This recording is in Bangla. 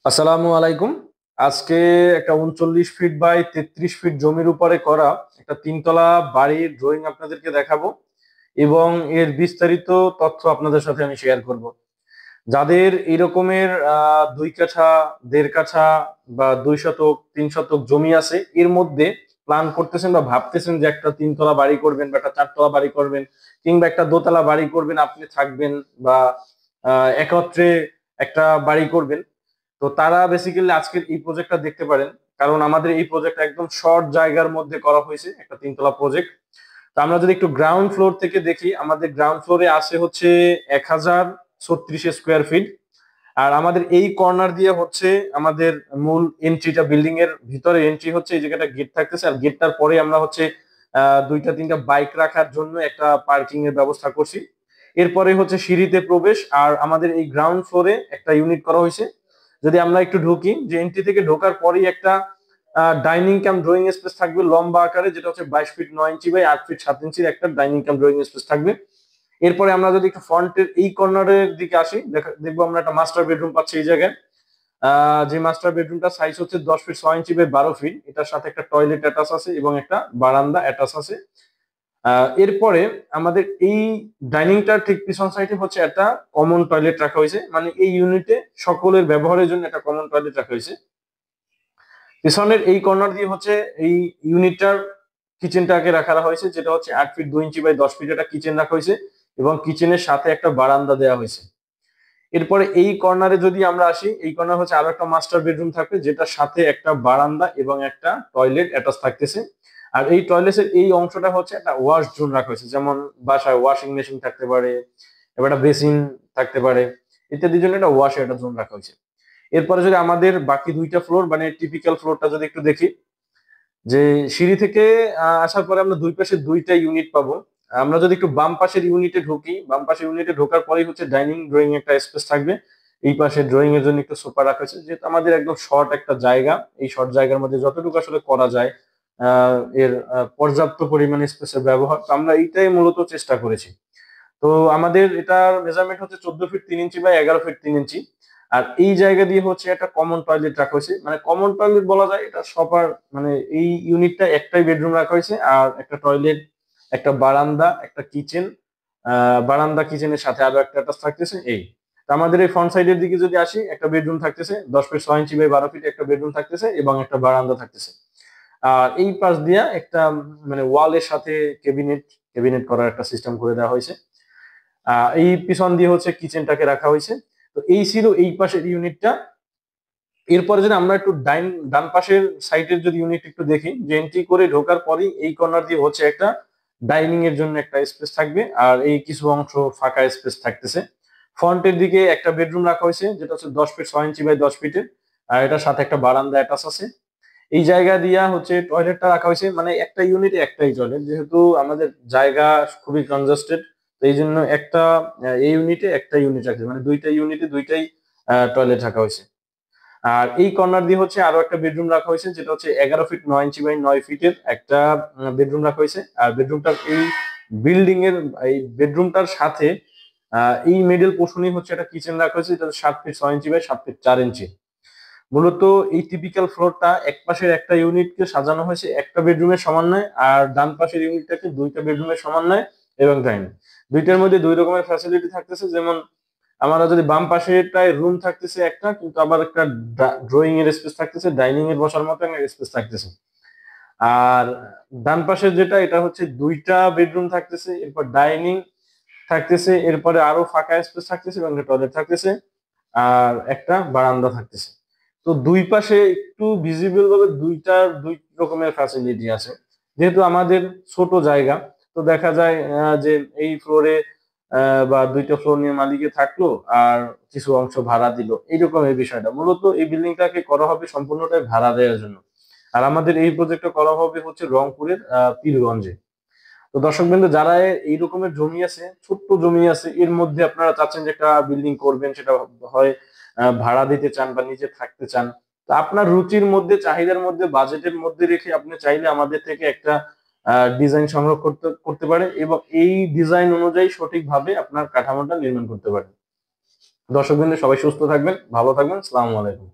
আসসালামু আলাইকুম। আজকে একটা 39 ফিট বাই 33 ফিট জমির উপরে করা একটা তিনতলা বাড়ির ড্রয়িং আপনাদেরকে দেখাবো এবং এর বিস্তারিত তথ্য আপনাদের সাথে আমি শেয়ার করব। যাদের এরকমের 2 কাঠা 1.5 কাঠা বা 2 শতক 3 শতক জমি আছে, এর মধ্যে প্ল্যান করতেছেন বা ভাবতেছেন যে একটা তিনতলা বাড়ি করবেন বা একটা চারতলা বাড়ি করবেন কিংবা একটা দোতলা বাড়ি করবেন, আপনি থাকবেন বা একত্রে একটা বাড়ি করবেন, তো তারা বেসিক্যালি আজকের এই প্রজেক্টটা দেখতে পারেন। কারণ আমাদের এই প্রজেক্ট একদম শর্ট জায়গার মধ্যে করা হয়েছে, একটা তিনতলা প্রজেক্ট। তো আমরা যদি একটু গ্রাউন্ড ফ্লোর থেকে দেখি, আমাদের গ্রাউন্ড ফ্লোরে আছে হচ্ছে 1036 স্কোয়ার ফিট। আর আমাদের এই কর্নার দিয়ে হচ্ছে আমাদের মূল এন্ট্রিটা, বিল্ডিং এর ভিতরে এন্ট্রি হচ্ছে এই জায়গাটা গেট থাকতেছে, আর গেটটার পরে আমরা হচ্ছে 2টা 3টা বাইক রাখার জন্য একটা পার্কিং এর ব্যবস্থা করছি। এরপরে হচ্ছে সিঁড়িতে প্রবেশ, আর আমাদের এই গ্রাউন্ড ফ্লোরে একটা ইউনিট করা হয়েছে। যদি আমরা একটু ঢুকি, যে এন্ট্রি থেকে ঢোকার পরেই একটা ডাইনিং কাম ড্রয়িং স্পেস থাকবে লম্বা আকারে, যেটা হচ্ছে 22 ফিট 9 ইঞ্চি বাই 8 ফিট 7 ইঞ্চির একটা ডাইনিং কাম ড্রয়িং স্পেস থাকবে। এরপরে আমরা যদি একটু ফ্রন্টের এই কর্নারের দিকে আসি, দেখবো আমরা একটা মাস্টার বেডরুম পাচ্ছি এই জায়গায়। যে মাস্টার বেডরুমটা সাইজ হচ্ছে 10 ফিট 6 ইঞ্চি বাই 12 ফিট, এটার সাথে একটা টয়লেট অ্যাটাচ আছে এবং একটা বারান্দা অ্যাটাচ আছে। এরপরে আমাদের এই ডাইনিংটার ঠিক পিছন সাইডে হচ্ছে একটা কমন টয়লেট রাখা হয়েছে, মানে এই ইউনিটে সকলের ব্যবহারের জন্য একটা কমন টয়লেট রাখা হয়েছে। পিছনের এই কর্নার দিয়ে হচ্ছে এই ইউনিটটার কিচেনটাকে রাখা হয়েছে, যেটা হচ্ছে 8 ফিট 2 ইঞ্চি বাই 10 ফিট একটা কিচেন রাখা হয়েছে এবং কিচেনের সাথে একটা বারান্দা দেওয়া হয়েছে। এরপরে এই কর্নারে যদি আমরা আসি, এই কর্নার হচ্ছে আরো একটা মাস্টার বেডরুম থাকবে, যেটার সাথে একটা বারান্দা এবং একটা টয়লেট অ্যাটাচ থাকতেছে। আর এই টয়লেটের এই অংশটা হচ্ছে একটা ওয়াশ জোন রাখা হয়েছে, যেমন বাসায় ওয়াশিং মেশিন থাকতে পারে, এবার একটা বেসিন থাকতে পারে, ইত্যাদির জন্য একটা ওয়াশ একটা জোন রাখা হয়েছে। এরপরে যদি আমাদের বাকি 2টা ফ্লোর মানে টিপিক্যাল ফ্লোরটা যদি একটু দেখি, যে সিঁড়ি থেকে আসার পরে আমরা দুই পাশে 2টা ইউনিট পাবো। আমরা যদি একটু বাম পাশের ইউনিটে ঢুকি, বাম পাশের ইউনিটে ঢোকার পরেই হচ্ছে ডাইনিং ড্রয়িং একটা স্পেস থাকবে। এই পাশে ড্রয়িং এর জন্য একটু সোফা রাখা হয়েছে, যেহেতু আমাদের একদম শর্ট একটা জায়গা, এই শর্ট জায়গার মধ্যে যতটুকু আসলে করা যায় এর পর্যাপ্ত পরিমাণে স্পেসের ব্যবহার, তো আমরা এইটাই মূলত চেষ্টা করেছি। তো আমাদের এটার মেজারমেন্ট হচ্ছে 14 ফিট 3 ইঞ্চি বাই 11 ফিট 3 ইঞ্চি। আর এই জায়গা দিয়ে হচ্ছে একটা কমন টয়লেট রাখা হয়েছে, মানে কমন টয়লেট বলা যায় এটা সবার, মানে এই ইউনিটটা একটাই বেডরুম রাখা হয়েছে আর একটা টয়লেট, একটা বারান্দা, একটা কিচেন, বারান্দা কিচেনের সাথে আরো একটা অ্যাটাচ থাকতেছে। এই তো আমাদের এই ফ্রন্ট সাইডের দিকে যদি আসি, একটা বেডরুম থাকতেছে 10 ফিট 6 ইঞ্চি বাই 12 ফিট একটা বেডরুম থাকতেছে এবং একটা বারান্দা থাকতেছে। আর এই পাশ দিয়া একটা মানে ওয়ালের সাথে কেবিনেট কেবিনেট করার একটা সিস্টেম করে দেওয়া হয়েছে। এই পিছন দিয়ে হচ্ছে কিচেনটাকে রাখা হয়েছে। তো এই ছিল এই পাশের ইউনিটটা। এরপরে যদি আমরা একটু ডান পাশের সাইডের যদি ইউনিট একটু দেখি, যে এন্ট্রি করে ঢোকার পরেই এই কর্নার দিয়ে হচ্ছে একটা ডাইনিং এর জন্য একটা স্পেস থাকবে, আর এই কিছু অংশ ফাঁকা স্পেস থাকতেছে। ফ্রন্টের দিকে একটা বেডরুম রাখা হয়েছে, যেটা হচ্ছে 10 ফিট 6 ইঞ্চি বাই 10 ফিটের, আর এটার সাথে একটা বারান্দা অ্যাটাচ আছে। এই জায়গা দিয়া হচ্ছে টয়লেটটা রাখা হয়েছে, মানে একটা ইউনিটে একটাই টয়লেট, যেহেতু আমাদের জায়গা খুবই কনজাস্টেড, তো এই জন্য একটা এই ইউনিটে একটা ইউনিট রাখছে, মানে 2টা ইউনিটে 2টাই টয়লেট রাখা হয়েছে। আর এই কর্নার দিয়ে হচ্ছে আরো একটা বেডরুম রাখা হয়েছে, যেটা হচ্ছে 11 ফিট 9 ইঞ্চি বাই 9 ফিটের একটা বেডরুম রাখা হয়েছে। আর বেডরুমটার এই বিল্ডিং এর এই বেডরুমটার সাথে এই মিডল পোর্শনই হচ্ছে একটা কিচেন রাখা হয়েছে, যেটা 7 ফিট 6 ইঞ্চি বাই 7 ফিট 4 ইঞ্চি। মূলত এই টিপিক্যাল ফ্লোরটা এক পাশের একটা ইউনিটকে সাজানো হয়েছে একটা বেডরুমের সমন্বয়ে, আর ডান পাশের ইউনিটটাকে 2টা বেডরুমের সমন্বয়ে এবং ডাইনিং। দুইটার মধ্যে 2 রকমের ফ্যাসিলিটি থাকতেছে, যেমন আমরা যদি বাম পাশেরটায় রুম থাকতেছে একটা, কিন্তু আবার একটা ড্রয়িং এর স্পেস থাকতেছে, ডাইনিং এর বসার মতো একটা স্পেস থাকতেছে। আর ডান পাশের যেটা, এটা হচ্ছে 2টা বেডরুম থাকতেছে, এরপর ডাইনিং থাকতেছে, এরপরে আরো ফাঁকা স্পেস থাকতেছে এবং একটা টয়লেট থাকতেছে, আর একটা বারান্দা থাকতেছে। তো দুই পাশে একটু ভিজিবল ভাবে দুই রকমের ফ্যাসিলিটি আছে। যেহেতু আমাদের ছোট জায়গা, তো দেখা যায় যে এই ফ্লোরে বা 2টা ফ্লোর নিয়ে মালিকে থাকলো আর কিছু অংশ ভাড়া দিল, এইরকম এই বিষয়টা। মূলত এই বিল্ডিংটাকে করা হবে সম্পূর্ণটাই ভাড়া দেওয়ার জন্য। আর আমাদের এই প্রজেক্টটা করা হবে হচ্ছে রংপুরের পীরগঞ্জে। তো দর্শক বিন্দু, যারা এই রকমের জমি আছে, ছোট্ট জমি আছে, এর মধ্যে আপনারা চাচ্ছেন যে একটা বিল্ডিং করবেন, সেটা হয় ভাড়া দিতে চান বা নিজে থাকতে চান, তো আপনার রুচির মধ্যে, চাহিদার মধ্যে, বাজেটের মধ্যে রেখে আপনি চাইলে আমাদের থেকে একটা ডিজাইন সংগ্রহ করতে করতে পারেন এবং এই ডিজাইন অনুযায়ী সঠিকভাবে আপনার কাঠামোটা নির্মাণ করতে পারেন। দর্শক বিন্দু, সবাই সুস্থ থাকবেন, ভালো থাকবেন। আসসালামু আলাইকুম।